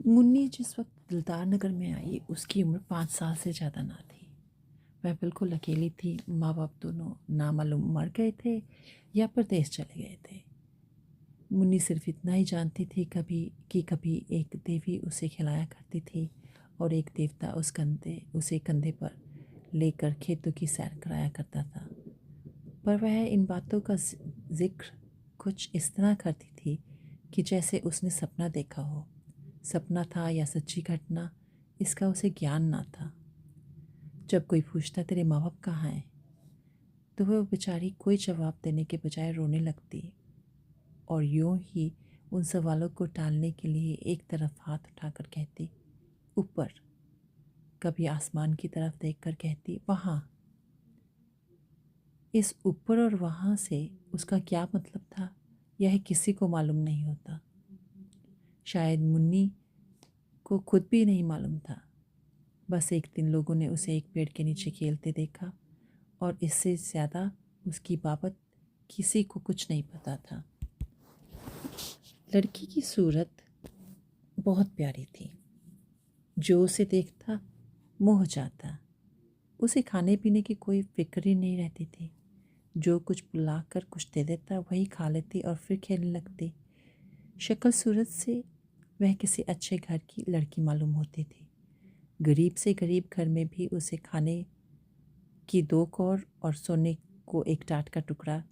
मुन्नी जिस वक्त दिलदार नगर में आई उसकी उम्र 5 साल से ज़्यादा ना थी। वह बिल्कुल अकेली थी। माँ बाप दोनों नामालूम मर गए थे या परदेश चले गए थे। मुन्नी सिर्फ इतना ही जानती थी कभी एक देवी उसे खिलाया करती थी और एक देवता उसे कंधे पर लेकर खेतों की सैर कराया करता था। पर वह इन बातों का जिक्र कुछ इस तरह करती थी कि जैसे उसने सपना देखा हो। सपना था या सच्ची घटना, इसका उसे ज्ञान ना था। जब कोई पूछता तेरे माँ बाप कहाँ हैं, तो वह बेचारी कोई जवाब देने के बजाय रोने लगती और यूं ही उन सवालों को टालने के लिए एक तरफ हाथ उठाकर कहती ऊपर, कभी आसमान की तरफ देखकर कहती वहाँ। इस ऊपर और वहाँ से उसका क्या मतलब था, यह किसी को मालूम नहीं होता। शायद मुन्नी को खुद भी नहीं मालूम था। बस एक दिन लोगों ने उसे एक पेड़ के नीचे खेलते देखा और इससे ज़्यादा उसकी बाबत किसी को कुछ नहीं पता था। लड़की की सूरत बहुत प्यारी थी। जो उसे देखता मोह जाता। उसे खाने पीने की कोई फिक्र ही नहीं रहती थी। जो कुछ बुलाकर कुछ दे देता वही खा लेती और फिर खेलने लगती। शक्ल सूरत से वह किसी अच्छे घर की लड़की मालूम होती थी। गरीब से गरीब घर में भी उसे खाने की 2 कौर और सोने को एक टाट का टुकड़ा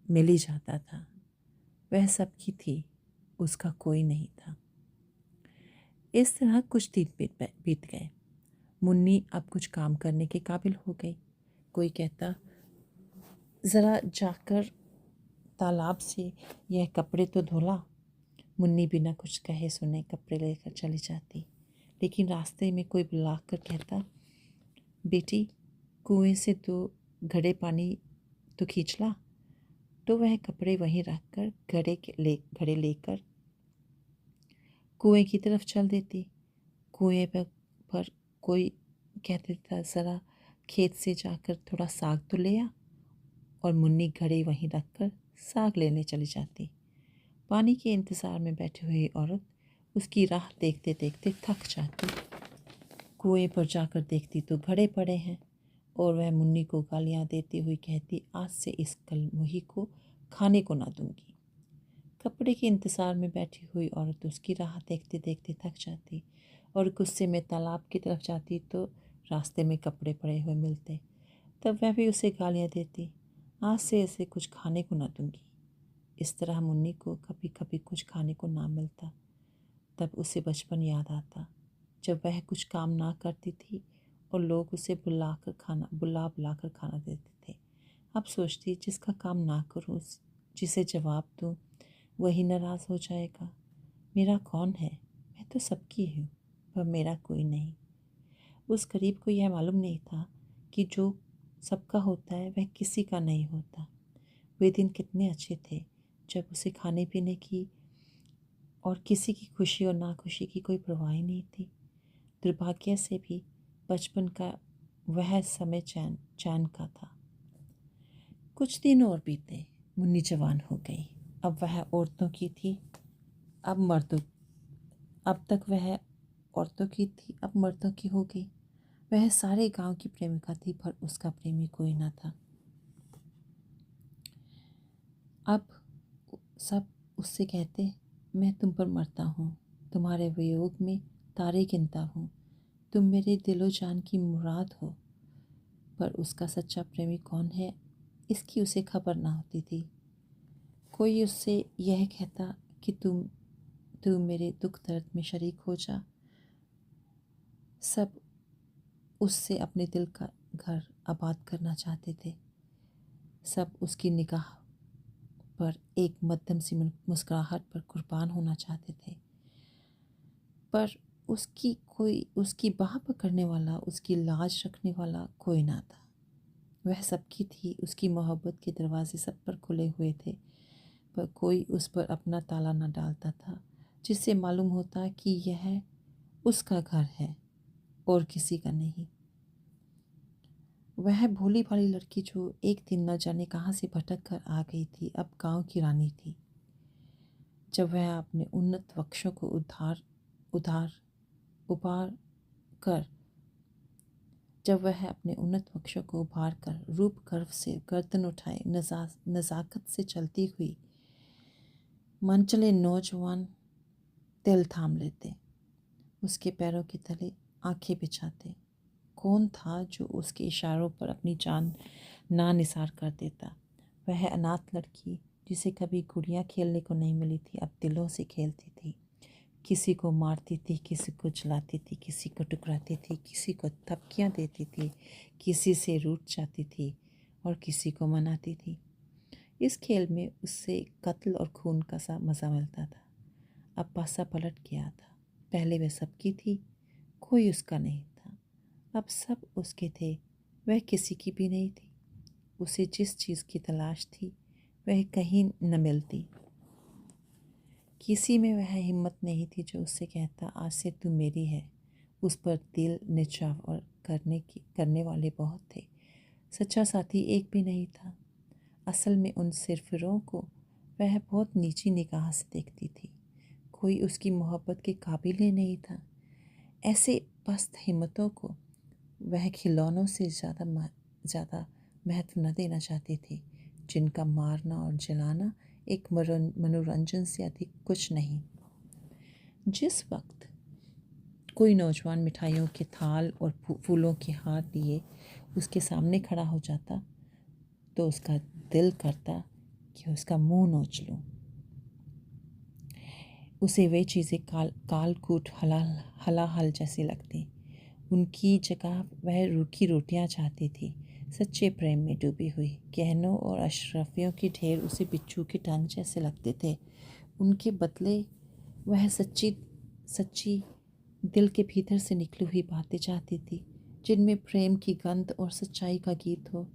मिल ही जाता था। वह सबकी थी, उसका कोई नहीं था। इस तरह कुछ दिन बीत गए। मुन्नी अब कुछ काम करने के काबिल हो गई। कोई कहता ज़रा जाकर तालाब से यह कपड़े तो धोला। मुन्नी बिना कुछ कहे सुने कपड़े लेकर चली जाती। लेकिन रास्ते में कोई बुलाकर कहता बेटी, कुएं से 2 घड़े पानी तो खींच ला। तो वह कपड़े वहीं रखकर घड़े लेकर कुएं की तरफ चल देती। कुएं पर कोई कह देता ज़रा खेत से जाकर थोड़ा साग तो ले आ, और मुन्नी घड़े वहीं रखकर साग लेने चली जाती। पानी के इंतज़ार में बैठी हुई औरत उसकी राह देखते देखते थक जाती। कुएं पर जाकर देखती तो घड़े पड़े हैं और वह मुन्नी को गालियाँ देती हुई कहती आज से इस कलमुही को खाने को ना दूंगी। कपड़े के इंतज़ार में बैठी हुई औरत उसकी राह देखते देखते थक जाती और गुस्से में तालाब की तरफ जाती तो रास्ते में कपड़े पड़े हुए मिलते। तब वह भी उसे गालियाँ देती आज से इसे कुछ खाने को ना दूंगी। इस तरह मुन्नी को कभी कभी कुछ खाने को ना मिलता। तब उसे बचपन याद आता जब वह कुछ काम ना करती थी और लोग उसे बुला बुला कर खाना देते थे। अब सोचती जिसका काम ना करूँ, जिसे जवाब दूँ, वही नाराज़ हो जाएगा। मेरा कौन है, मैं तो सबकी हूँ, पर मेरा कोई नहीं। उस गरीब को यह मालूम नहीं था कि जो सबका होता है वह किसी का नहीं होता। वे दिन कितने अच्छे थे जब उसे खाने पीने की और किसी की खुशी और नाखुशी की कोई परवाह ही नहीं थी। दुर्भाग्य से भी बचपन का वह समय चैन का था। कुछ दिन और बीते। मुन्नी जवान हो गई। अब वह औरतों की थी, अब मर्दों अब तक वह औरतों की थी, अब मर्दों की हो गई। वह सारे गांव की प्रेमिका थी, पर उसका प्रेमी कोई न था। अब सब उससे कहते मैं तुम पर मरता हूँ, तुम्हारे वियोग में तारे गिनता हूँ, तुम मेरे दिलो जान की मुराद हो। पर उसका सच्चा प्रेमी कौन है, इसकी उसे खबर ना होती थी। कोई उससे यह कहता कि तू मेरे दुख दर्द में शरीक हो जा। सब उससे अपने दिल का घर आबाद करना चाहते थे। सब उसकी निगाह पर एक मध्यम सी मुस्कुराहट पर कुर्बान होना चाहते थे। पर उसकी बाह पकड़ने वाला, उसकी लाज रखने वाला कोई ना था। वह सबकी थी, उसकी मोहब्बत के दरवाजे सब पर खुले हुए थे, पर कोई उस पर अपना ताला न डालता था, जिससे मालूम होता कि यह उसका घर है और किसी का नहीं। वह भोली भाली लड़की जो एक दिन न जाने कहाँ से भटक कर आ गई थी, अब गांव की रानी थी। जब वह अपने उन्नत वक्षों को उभार कर जब वह अपने उन्नत वक्षों को उभार कर रूप गर्व से गर्दन उठाए नज़ाकत से चलती हुई मनचले नौजवान दिल थाम लेते, उसके पैरों के तले आंखें बिछाते। कौन था जो उसके इशारों पर अपनी जान ना निसार कर देता? वह अनाथ लड़की जिसे कभी गुड़ियाँ खेलने को नहीं मिली थी, अब दिलों से खेलती थी। किसी को मारती थी, किसी को जलाती थी, किसी को टुकराती थी, किसी को थपकियाँ देती थी, किसी से रूठ जाती थी और किसी को मनाती थी। इस खेल में उससे कत्ल और खून का सा मज़ा मिलता था। अब पासा पलट गया था। पहले वह सबकी थी, कोई उसका नहीं था। अब सब उसके थे, वह किसी की भी नहीं थी। उसे जिस चीज़ की तलाश थी वह कहीं न मिलती। किसी में वह हिम्मत नहीं थी जो उससे कहता आज से तू मेरी है। उस पर दिल निछावर करने वाले बहुत थे, सच्चा साथी एक भी नहीं था। असल में उन सिरफिरों को वह बहुत नीची निगाह से देखती थी। कोई उसकी मोहब्बत के काबिल ही नहीं था। ऐसे पस्त हिम्मतों को वह खिलौनों से ज़्यादा महत्व न देना चाहती थी, जिनका मारना और जलाना एक मनोरंजन से अधिक कुछ नहीं। जिस वक्त कोई नौजवान मिठाइयों के थाल और फूलों के हार लिए उसके सामने खड़ा हो जाता तो उसका दिल करता कि उसका मुंह नोच लूं। उसे वे चीज़ें कालकूट हलाहल जैसी लगती। उनकी जगह वह रूखी रोटियां चाहती थी, सच्चे प्रेम में डूबी हुई। गहनों और अशरफियों के ढेर उसे बिच्छू के टांग जैसे लगते थे। उनके बदले वह सच्ची दिल के भीतर से निकली हुई बातें चाहती थी, जिनमें प्रेम की गंध और सच्चाई का गीत हो।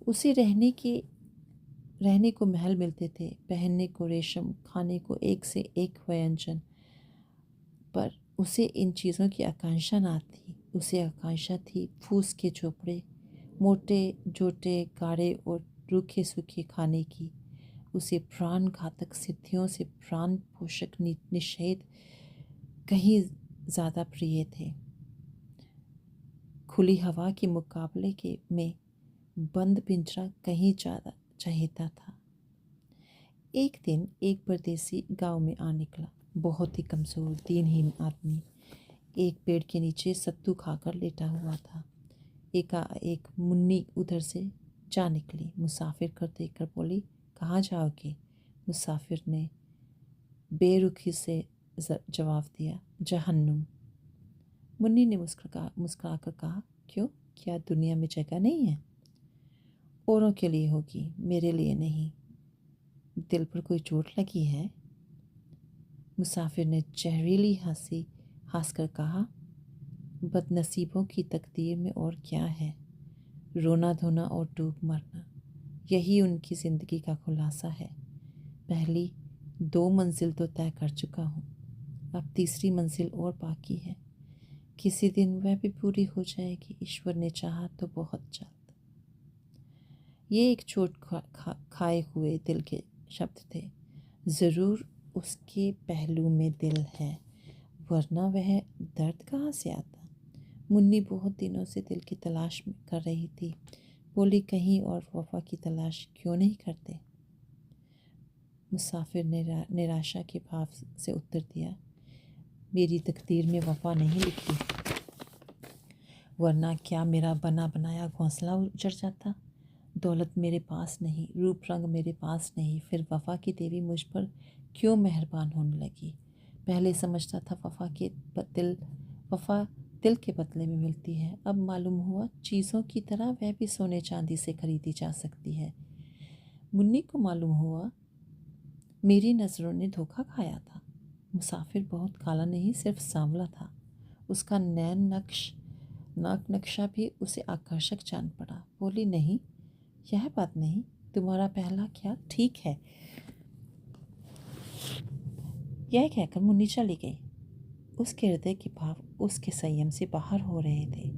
उसे रहने को महल मिलते थे, पहनने को रेशम, खाने को एक से एक व्यंजन, पर उसे इन चीज़ों की आकांक्षा ना थी। उसे आकांक्षा थी फूस के झोपड़े, मोटे जोटे गाढ़े और रूखे सूखे खाने की। उसे प्राण घातक सिद्धियों से प्राण पोषक निषेध कहीं ज़्यादा प्रिय थे। खुली हवा के मुकाबले में बंद पिंजरा कहीं ज़्यादा चहेता था। एक दिन एक परदेसी गांव में आ निकला, बहुत ही कमज़ोर दीनहीन आदमी। एक पेड़ के नीचे सत्तू खाकर लेटा हुआ था। एकाएक मुन्नी उधर से जा निकली, मुसाफिर कर देखकर बोली, कहाँ जाओगे? मुसाफिर ने बेरुखी से जवाब दिया, जहन्नुम। मुन्नी ने मुस्कुराकर कहा, क्यों, क्या दुनिया में जगह नहीं है? औरों के लिए होगी, मेरे लिए नहीं। दिल पर कोई चोट लगी है? मुसाफिर ने जहरीली हंसी हंसकर कहा, बदनसीबों की तकदीर में और क्या है, रोना धोना और डूब मरना, यही उनकी ज़िंदगी का खुलासा है। पहली 2 मंजिल तो तय कर चुका हूँ, अब तीसरी मंजिल और बाकी है। किसी दिन वह भी पूरी हो जाएगी, ईश्वर ने चाहा तो बहुत जल्द। ये एक चोट खाए हुए दिल के शब्द थे। ज़रूर उसके पहलू में दिल है, वरना वह दर्द कहाँ से आता? मुन्नी बहुत दिनों से दिल की तलाश कर रही थी। बोली, कहीं और वफा की तलाश क्यों नहीं करते? मुसाफिर ने निराशा के भाव से उत्तर दिया, मेरी तकदीर में वफा नहीं लिखी, वरना क्या मेरा बना बनाया घोंसला उजड़ जाता? दौलत मेरे पास नहीं, रूप रंग मेरे पास नहीं, फिर वफा की देवी मुझ पर क्यों मेहरबान होने लगी? पहले समझता था वफा दिल के बदले में मिलती है, अब मालूम हुआ चीज़ों की तरह वह भी सोने चांदी से खरीदी जा सकती है। मुन्नी को मालूम हुआ मेरी नज़रों ने धोखा खाया था। मुसाफिर बहुत काला नहीं, सिर्फ सांवला था। उसका नाक नक्शा भी उसे आकर्षक जान पड़ा। बोली, नहीं, यह बात नहीं, तुम्हारा पहला ख्याल ठीक है। यह कहकर मुन्नी चली गई। उसके हृदय के भाव उसके संयम से बाहर हो रहे थे।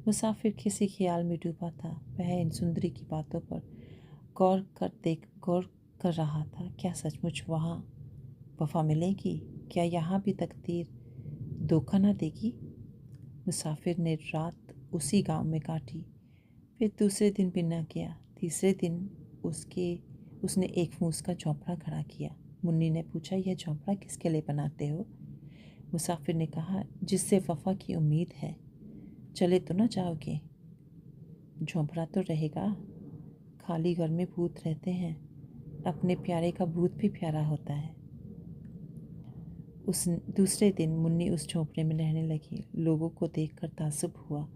मुसाफिर किसी ख्याल में डूबा था। वह इन सुंदरी की बातों पर गौर कर रहा था। क्या सचमुच वहाँ वफा मिलेगी? क्या यहाँ भी तकदीर धोखा ना देगी। मुसाफिर ने रात उसी गांव में काटी। फिर दूसरे दिन भी न गया। तीसरे दिन उसने एक फूस का झोंपड़ा खड़ा किया। मुन्नी ने पूछा, यह झोंपड़ा किसके लिए बनाते हो? मुसाफिर ने कहा, जिससे वफा की उम्मीद है। चले तो ना जाओगे? झोंपड़ा तो रहेगा। खाली घर में भूत रहते हैं। अपने प्यारे का भूत भी प्यारा होता है। उस दूसरे दिन मुन्नी उस झोंपड़े में रहने लगी। लोगों को देखकर ताज्जुब हुआ।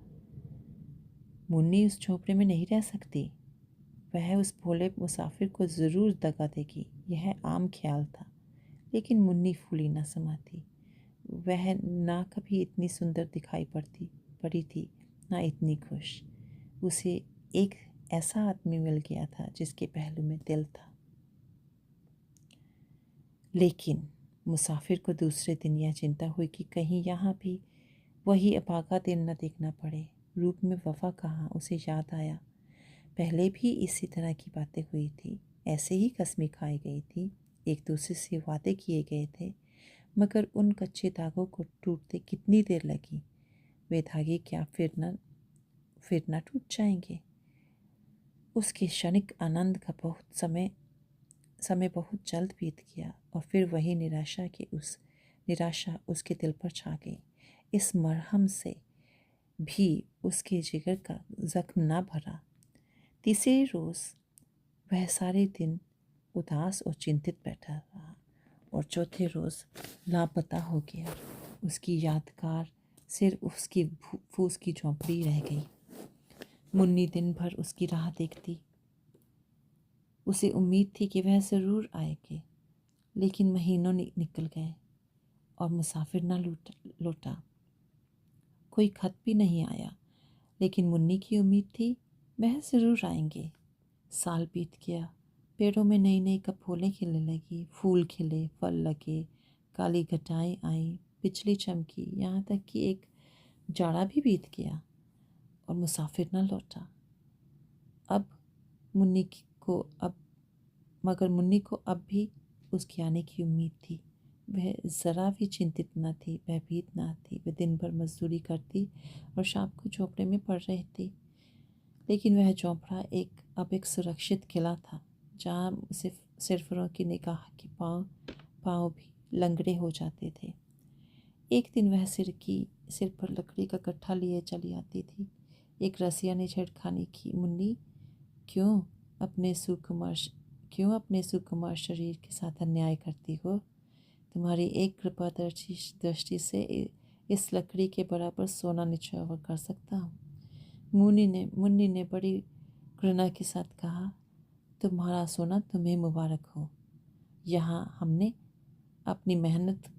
मुन्नी उस झोंपड़े में नहीं रह सकती। वह उस भोले मुसाफिर को ज़रूर दगा देगी, यह आम ख्याल था। लेकिन मुन्नी फूली न समाती। वह ना कभी इतनी सुंदर दिखाई पड़ी थी, ना इतनी खुश। उसे एक ऐसा आदमी मिल गया था जिसके पहलू में दिल था। लेकिन मुसाफिर को दूसरे दिन यह चिंता हुई कि कहीं यहाँ भी वही अभागा दिन न देखना पड़े। रूप में वफा कहाँ, उसे याद आया। पहले भी इसी तरह की बातें हुई थी। ऐसे ही कसमें खाई गई थी। एक दूसरे से वादे किए गए थे, मगर उन कच्चे धागों को टूटते कितनी देर लगी। वे धागे क्या फिर न टूट जाएंगे? उसके क्षणिक आनंद का समय बहुत जल्द बीत गया और फिर वही निराशा उसके दिल पर छा गई। इस मरहम से भी उसके जिगर का जख्म ना भरा। तीसरे रोज़ वह सारे दिन उदास और चिंतित बैठा रहा और चौथे रोज़ लापता हो गया। उसकी यादगार सिर्फ उसकी फूस की झोंपड़ी रह गई। मुन्नी दिन भर उसकी राह देखती। उसे उम्मीद थी कि वह ज़रूर आएगी। लेकिन महीनों निकल गए और मुसाफिर न लौटा। कोई खत भी नहीं आया। लेकिन मुन्नी की उम्मीद थी वह ज़रूर आएंगे। साल बीत गया। पेड़ों में नई नई कपोलें खिलने लगी। फूल खिले, फल लगे, काली घटाएं आई, बिजली चमकी, यहाँ तक कि एक जाड़ा भी बीत गया और मुसाफिर न लौटा। मगर मुन्नी को अब भी उसके आने की उम्मीद थी। वह ज़रा भी चिंतित न थी, भयभीत न थी। वह दिन भर मजदूरी करती और शाम को झोंपड़े में पड़ रहती। लेकिन वह झोंपड़ा अब एक सुरक्षित किला था, जहाँ सिरफरों की निगाह के पाँव भी लंगड़े हो जाते थे। एक दिन वह सिर पर लकड़ी का गट्ठा लिए चली आती थी। एक रसिया ने छेड़खानी की, मुन्नी क्यों अपने सुकुमार शरीर के साथ अन्याय करती हो? तुम्हारी एक कृपा दृष्टि से इस लकड़ी के बराबर सोना निछावर कर सकता हूँ। मुन्नी ने बड़ी घृणा के साथ कहा, तुम्हारा सोना तुम्हें मुबारक हो। यहाँ हमने अपनी मेहनत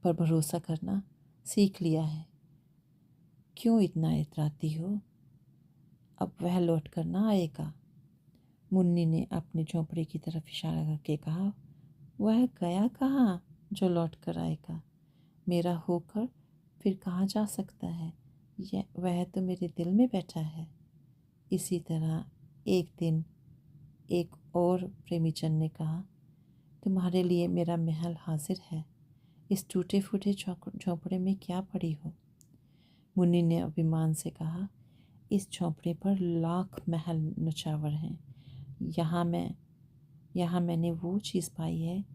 पर भरोसा करना सीख लिया है। क्यों इतना इतराती हो? अब वह लौट कर ना आएगा। मुन्नी ने अपने झोंपड़े की तरफ इशारा करके कहा, वह गया कहाँ जो लौट कर आएगा? मेरा होकर फिर कहाँ जा सकता है? वह तो मेरे दिल में बैठा है। इसी तरह एक दिन एक और प्रेमीजन ने कहा, तुम्हारे लिए मेरा महल हाजिर है। इस टूटे फूटे झोंपड़े में क्या पड़ी हो? मुन्नी ने अभिमान से कहा, इस झोंपड़े पर लाख महल नछावर हैं। यहाँ मैंने वो चीज़ पाई है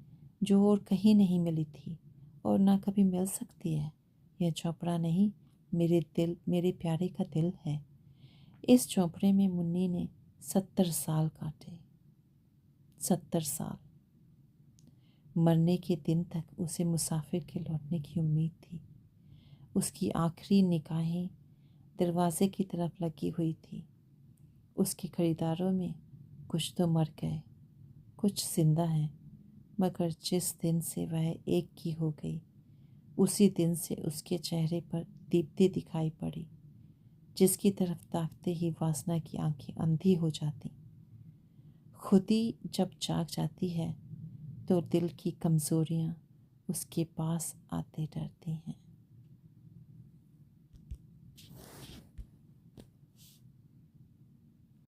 जो और कहीं नहीं मिली थी और ना कभी मिल सकती है। यह झोंपड़ा नहीं, मेरे प्यारे का दिल है। इस झोंपड़े में मुन्नी ने 70 साल काटे। 70 साल। मरने के दिन तक उसे मुसाफिर के लौटने की उम्मीद थी। उसकी आखिरी निगाहें दरवाजे की तरफ लगी हुई थी। उसके खरीदारों में कुछ तो मर गए, कुछ जिंदा हैं, मगर जिस दिन से वह एक की हो गई, उसी दिन से उसके चेहरे पर दीप्ति दिखाई पड़ी, जिसकी तरफ ताकते ही वासना की आंखें अंधी हो जाती। खुदी जब जाग जाती है तो दिल की कमज़ोरियाँ उसके पास आते डरती हैं।